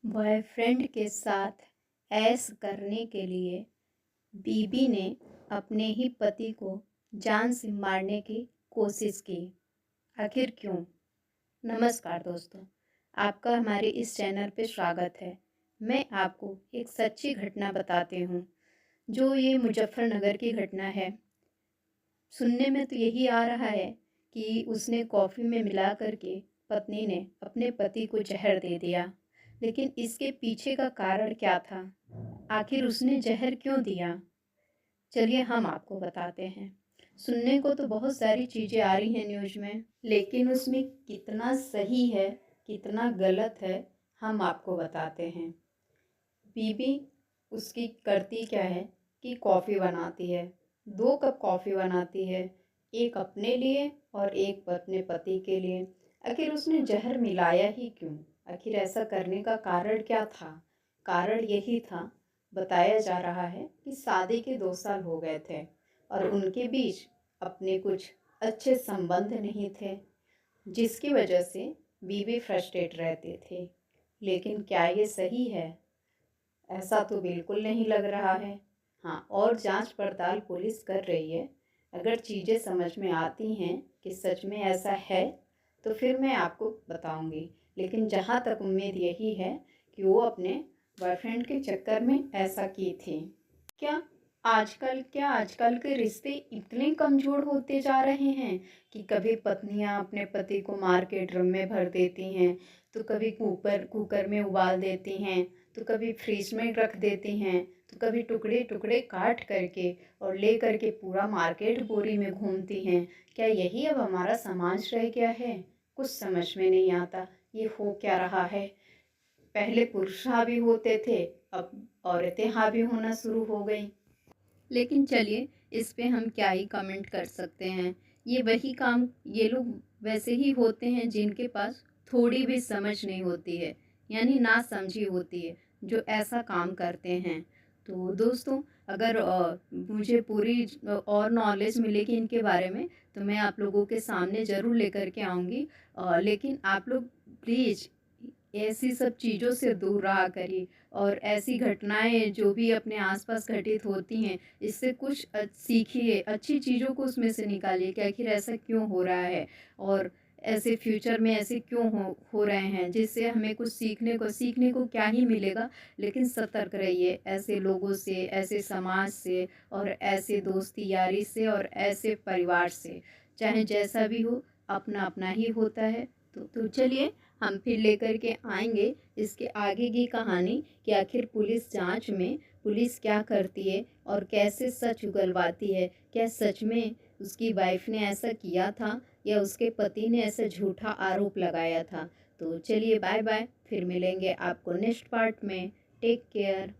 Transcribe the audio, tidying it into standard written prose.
Boyfriend के साथ ऐश करने के लिए बीबी ने अपने ही पति को जान से मारने की कोशिश की। आखिर क्यों? नमस्कार दोस्तों, आपका हमारे इस चैनल पे स्वागत है। मैं आपको एक सच्ची घटना बताती हूँ, जो ये मुजफ्फरनगर की घटना है। सुनने में तो यही आ रहा है कि उसने कॉफ़ी में मिला करके पत्नी ने अपने पति को जहर दे दिया, लेकिन इसके पीछे का कारण क्या था? आखिर उसने जहर क्यों दिया? चलिए हम आपको बताते हैं। सुनने को तो बहुत सारी चीज़ें आ रही हैं न्यूज़ में, लेकिन उसमें कितना सही है, कितना गलत है, हम आपको बताते हैं। बीबी उसकी करती क्या है कि कॉफ़ी बनाती है, 2 कप कॉफ़ी बनाती है, एक अपने लिए और एक अपने पति के लिए। आखिर उसने जहर मिलाया ही क्यों? आखिर ऐसा करने का कारण क्या था? कारण यही था, बताया जा रहा है कि शादी के 2 साल हो गए थे और उनके बीच अपने कुछ अच्छे संबंध नहीं थे, जिसकी वजह से बीवी फ्रस्ट्रेट रहती थी। लेकिन क्या ये सही है? ऐसा तो बिल्कुल नहीं लग रहा है। हाँ, और जांच पड़ताल पुलिस कर रही है। अगर चीज़ें समझ में आती हैं कि सच में ऐसा है, तो फिर मैं आपको बताऊंगी। लेकिन जहाँ तक उम्मीद यही है कि वो अपने बॉयफ्रेंड के चक्कर में ऐसा की थी। क्या आजकल के रिश्ते इतने कमज़ोर होते जा रहे हैं कि कभी पत्नियां अपने पति को मार के ड्रम में भर देती हैं, तो कभी कुकर में उबाल देती हैं, तो कभी फ्रिज में रख देती हैं, तो कभी टुकड़े टुकड़े काट करके और ले करके पूरा मार्केट बोरी में घूमती हैं। क्या यही अब हमारा समाज रह गया है? कुछ समझ में नहीं आता ये हो क्या रहा है। पहले पुरुष हावी होते थे, अब औरतें हावी होना शुरू हो गई। लेकिन चलिए, इस पे हम क्या ही कमेंट कर सकते हैं। ये वही काम ये लोग वैसे ही होते हैं जिनके पास थोड़ी भी समझ नहीं होती है, यानी ना समझी होती है, जो ऐसा काम करते हैं। तो दोस्तों, अगर मुझे पूरी और नॉलेज मिलेगी इनके बारे में, तो मैं आप लोगों के सामने ज़रूर लेकर के आऊँगी। लेकिन आप लोग प्लीज़ ऐसी सब चीज़ों से दूर रहा करिए, और ऐसी घटनाएं जो भी अपने आसपास घटित होती हैं, इससे कुछ सीखिए, अच्छी चीज़ों को उसमें से निकालिए कि आखिर ऐसा क्यों हो रहा है, और ऐसे फ्यूचर में ऐसे क्यों हो रहे हैं, जिससे हमें कुछ सीखने को क्या ही मिलेगा। लेकिन सतर्क रहिए ऐसे लोगों से, ऐसे समाज से, और ऐसे दोस्ती यारी से, और ऐसे परिवार से। चाहे जैसा भी हो, अपना अपना ही होता है। तो चलिए, हम फिर लेकर के आएंगे इसके आगे की कहानी कि आखिर पुलिस जांच में पुलिस क्या करती है और कैसे सच उगलवाती है। क्या सच में उसकी वाइफ ने ऐसा किया था, या उसके पति ने ऐसा झूठा आरोप लगाया था? तो चलिए, बाय बाय, फिर मिलेंगे आपको नेक्स्ट पार्ट में। Take care.